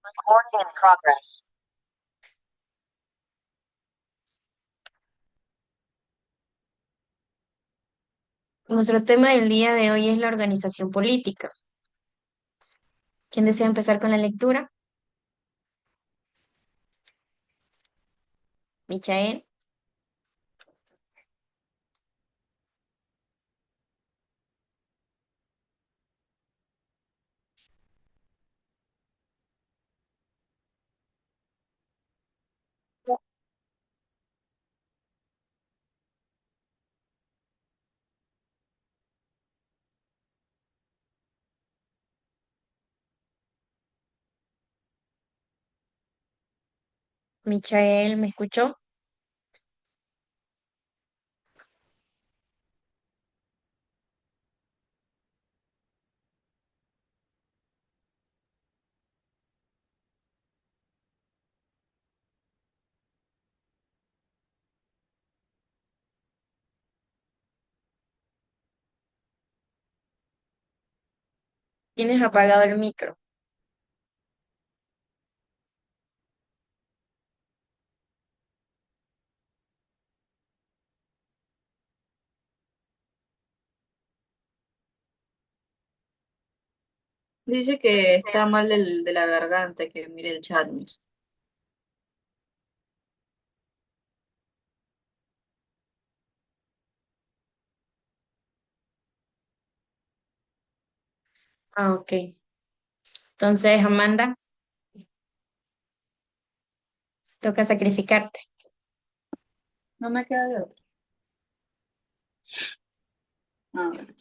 Recording in progress. Nuestro tema del día de hoy es la organización política. ¿Quién desea empezar con la lectura? Michael. Michael, ¿me escuchó? ¿Tienes apagado el micro? Dice que está mal el de la garganta, que mire el chat, Miss. Ah, ok. Entonces, Amanda, toca sacrificarte. No me queda de otra. A ver.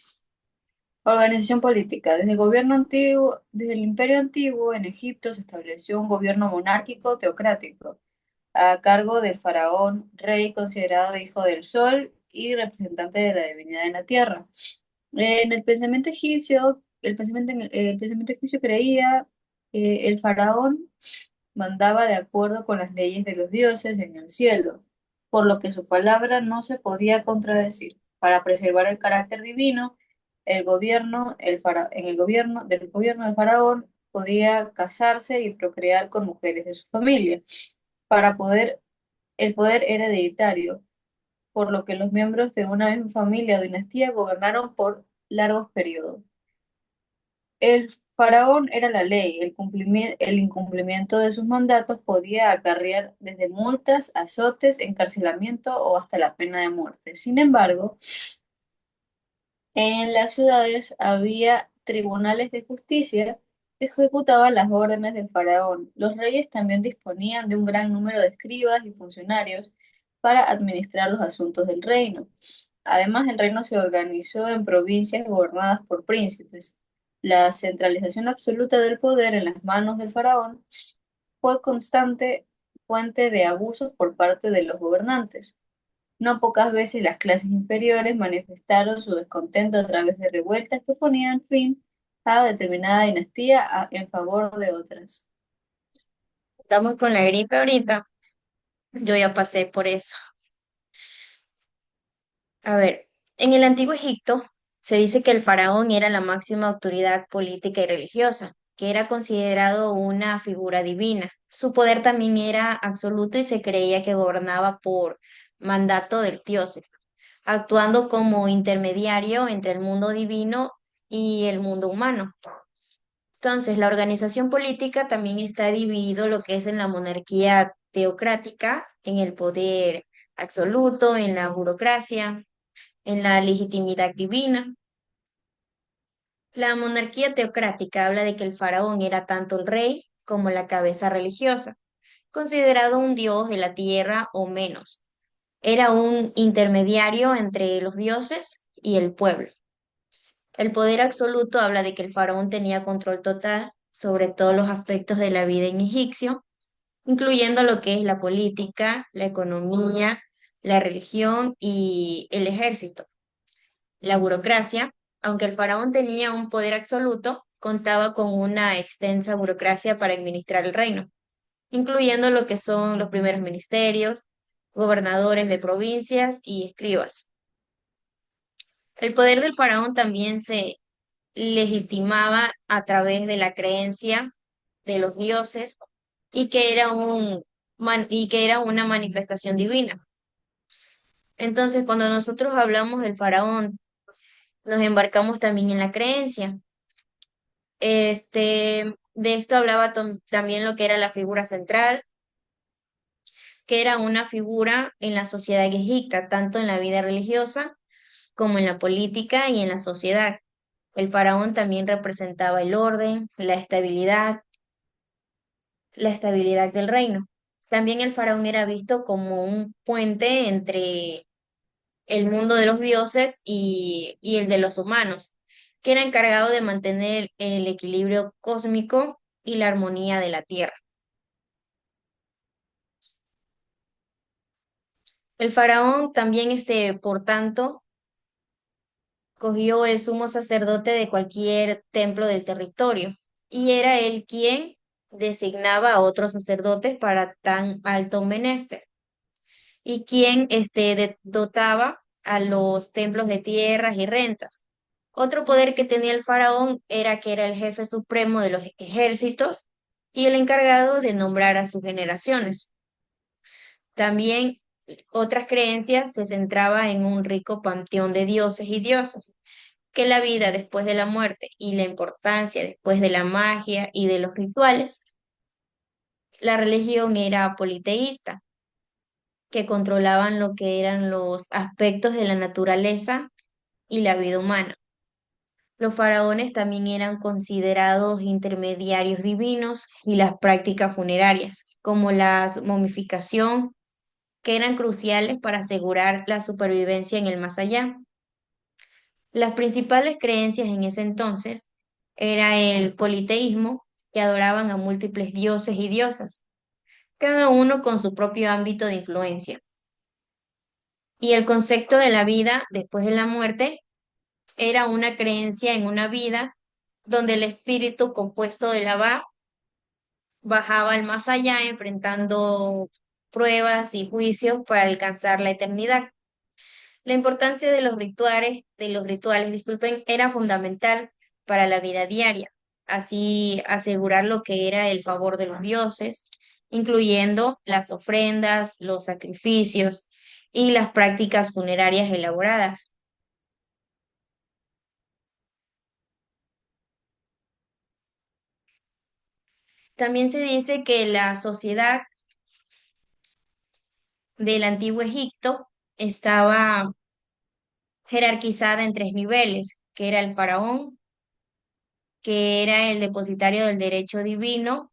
Organización política. Desde el Imperio Antiguo en Egipto se estableció un gobierno monárquico teocrático a cargo del faraón, rey considerado hijo del sol y representante de la divinidad en la tierra. En el pensamiento egipcio, el pensamiento egipcio creía que el faraón mandaba de acuerdo con las leyes de los dioses en el cielo, por lo que su palabra no se podía contradecir. Para preservar el carácter divino, del gobierno del faraón podía casarse y procrear con mujeres de su familia. Para poder, el poder era hereditario, por lo que los miembros de una misma familia o dinastía gobernaron por largos periodos. El faraón era la ley, el incumplimiento de sus mandatos podía acarrear desde multas, azotes, encarcelamiento o hasta la pena de muerte. Sin embargo, en las ciudades había tribunales de justicia que ejecutaban las órdenes del faraón. Los reyes también disponían de un gran número de escribas y funcionarios para administrar los asuntos del reino. Además, el reino se organizó en provincias gobernadas por príncipes. La centralización absoluta del poder en las manos del faraón fue constante fuente de abusos por parte de los gobernantes. No pocas veces las clases inferiores manifestaron su descontento a través de revueltas que ponían fin a determinada dinastía en favor de otras. Estamos con la gripe ahorita. Yo ya pasé por eso. A ver, en el antiguo Egipto se dice que el faraón era la máxima autoridad política y religiosa, que era considerado una figura divina. Su poder también era absoluto y se creía que gobernaba por mandato del dios, actuando como intermediario entre el mundo divino y el mundo humano. Entonces, la organización política también está dividido lo que es en la monarquía teocrática, en el poder absoluto, en la burocracia, en la legitimidad divina. La monarquía teocrática habla de que el faraón era tanto el rey como la cabeza religiosa, considerado un dios de la tierra o menos. Era un intermediario entre los dioses y el pueblo. El poder absoluto habla de que el faraón tenía control total sobre todos los aspectos de la vida en egipcio, incluyendo lo que es la política, la economía, la religión y el ejército. La burocracia, aunque el faraón tenía un poder absoluto, contaba con una extensa burocracia para administrar el reino, incluyendo lo que son los primeros ministerios, gobernadores de provincias y escribas. El poder del faraón también se legitimaba a través de la creencia. de los dioses y que era y que era una manifestación divina. Entonces, cuando nosotros hablamos del faraón, nos embarcamos también en la creencia. De esto hablaba también lo que era la figura central, que era una figura en la sociedad egipta, tanto en la vida religiosa como en la política y en la sociedad. El faraón también representaba el orden, la estabilidad del reino. También el faraón era visto como un puente entre el mundo de los dioses y el de los humanos, que era encargado de mantener el equilibrio cósmico y la armonía de la tierra. El faraón también, por tanto, cogió el sumo sacerdote de cualquier templo del territorio y era él quien designaba a otros sacerdotes para tan alto menester y quien dotaba a los templos de tierras y rentas. Otro poder que tenía el faraón era que era el jefe supremo de los ejércitos y el encargado de nombrar a sus generaciones. También otras creencias se centraba en un rico panteón de dioses y diosas, que la vida después de la muerte y la importancia después de la magia y de los rituales. La religión era politeísta, que controlaban lo que eran los aspectos de la naturaleza y la vida humana. Los faraones también eran considerados intermediarios divinos y las prácticas funerarias, como la momificación, que eran cruciales para asegurar la supervivencia en el más allá. Las principales creencias en ese entonces era el politeísmo, que adoraban a múltiples dioses y diosas, cada uno con su propio ámbito de influencia. Y el concepto de la vida después de la muerte era una creencia en una vida donde el espíritu compuesto de la bajaba al más allá enfrentando pruebas y juicios para alcanzar la eternidad. La importancia de los rituales, disculpen, era fundamental para la vida diaria, así asegurar lo que era el favor de los dioses, incluyendo las ofrendas, los sacrificios y las prácticas funerarias elaboradas. También se dice que la sociedad del antiguo Egipto estaba jerarquizada en tres niveles, que era el faraón, que era el depositario del derecho divino,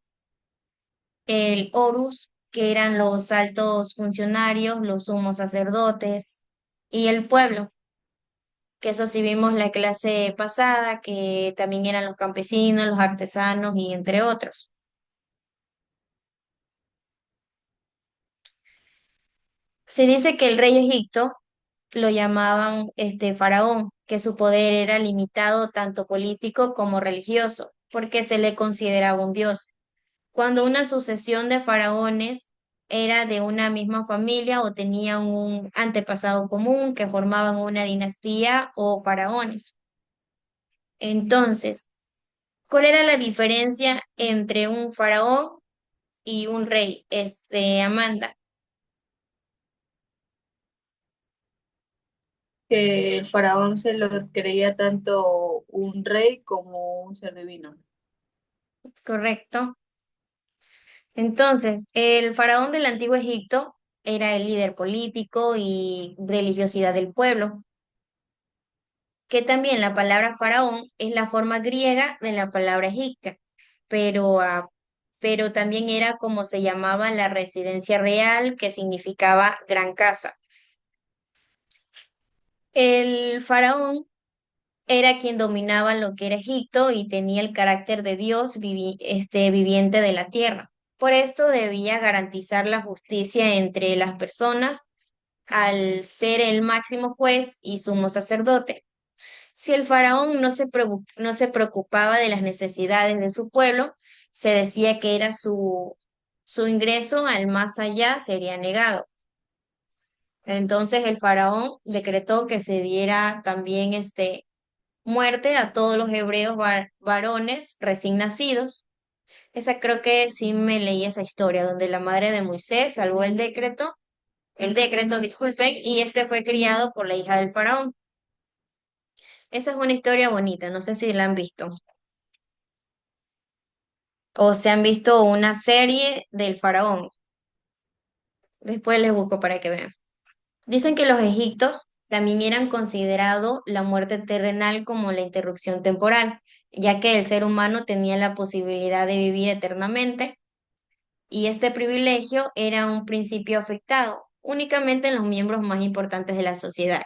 el Horus, que eran los altos funcionarios, los sumos sacerdotes, y el pueblo, que eso sí vimos la clase pasada, que también eran los campesinos, los artesanos y entre otros. Se dice que el rey Egipto lo llamaban faraón, que su poder era limitado tanto político como religioso, porque se le consideraba un dios. Cuando una sucesión de faraones era de una misma familia o tenían un antepasado común que formaban una dinastía o faraones. Entonces, ¿cuál era la diferencia entre un faraón y un rey? Amanda, Que el faraón se lo creía tanto un rey como un ser divino. ¿correcto? Entonces, el faraón del antiguo Egipto era el líder político y religiosidad del pueblo, que también la palabra faraón es la forma griega de la palabra egipcia, pero, pero también era como se llamaba la residencia real, que significaba gran casa. El faraón era quien dominaba lo que era Egipto y tenía el carácter de Dios viviente de la tierra. Por esto debía garantizar la justicia entre las personas al ser el máximo juez y sumo sacerdote. Si el faraón no se preocupaba de las necesidades de su pueblo, se decía que era su ingreso al más allá sería negado. Entonces el faraón decretó que se diera también muerte a todos los hebreos varones recién nacidos. Esa creo que sí me leí esa historia, donde la madre de Moisés salvó el decreto, disculpen, y este fue criado por la hija del faraón. Esa es una historia bonita, no sé si la han visto o se han visto una serie del faraón. Después les busco para que vean. Dicen que los egiptos también eran considerado la muerte terrenal como la interrupción temporal, ya que el ser humano tenía la posibilidad de vivir eternamente y este privilegio era un principio afectado únicamente en los miembros más importantes de la sociedad.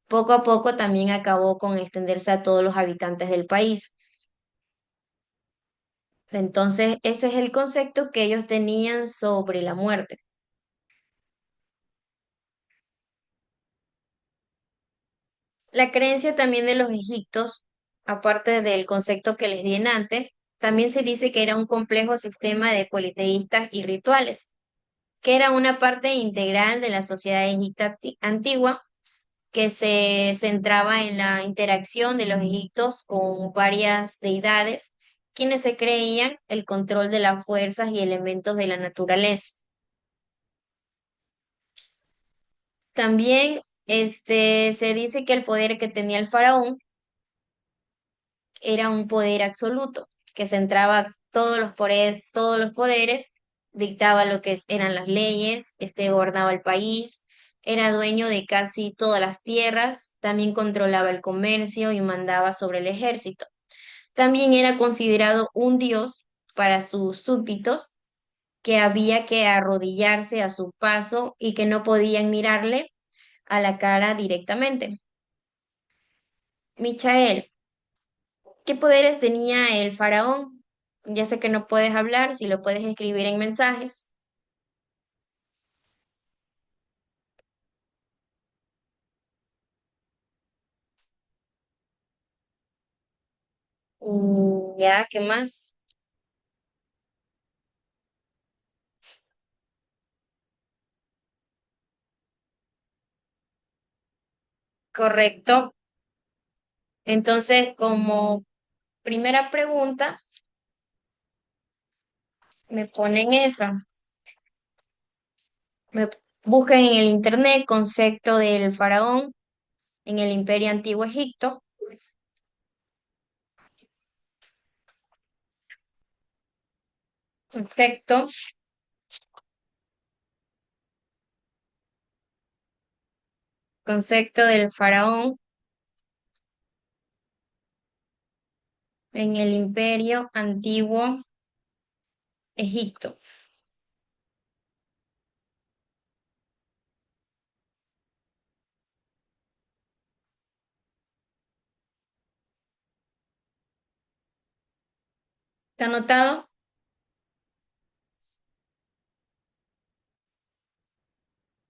Poco a poco también acabó con extenderse a todos los habitantes del país. Entonces, ese es el concepto que ellos tenían sobre la muerte. La creencia también de los egipcios, aparte del concepto que les di en antes, también se dice que era un complejo sistema de politeístas y rituales, que era una parte integral de la sociedad egipcia antigua, que se centraba en la interacción de los egipcios con varias deidades, quienes se creían el control de las fuerzas y elementos de la naturaleza. También se dice que el poder que tenía el faraón era un poder absoluto, que centraba todos los poderes, dictaba lo que eran las leyes, gobernaba el país, era dueño de casi todas las tierras, también controlaba el comercio y mandaba sobre el ejército. También era considerado un dios para sus súbditos, que había que arrodillarse a su paso y que no podían mirarle a la cara directamente. Michael, ¿qué poderes tenía el faraón? Ya sé que no puedes hablar, si lo puedes escribir en mensajes. Ya, ¿qué más? Correcto. Entonces, como primera pregunta, me ponen esa. Me buscan en el internet concepto del faraón en el Imperio Antiguo Egipto. Perfecto. Concepto del faraón en el Imperio Antiguo Egipto. ¿Está anotado?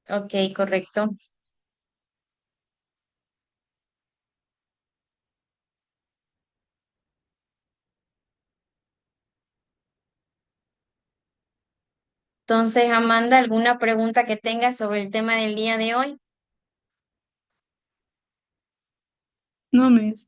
Ok, correcto. Entonces, Amanda, ¿alguna pregunta que tengas sobre el tema del día de hoy? No, Miss.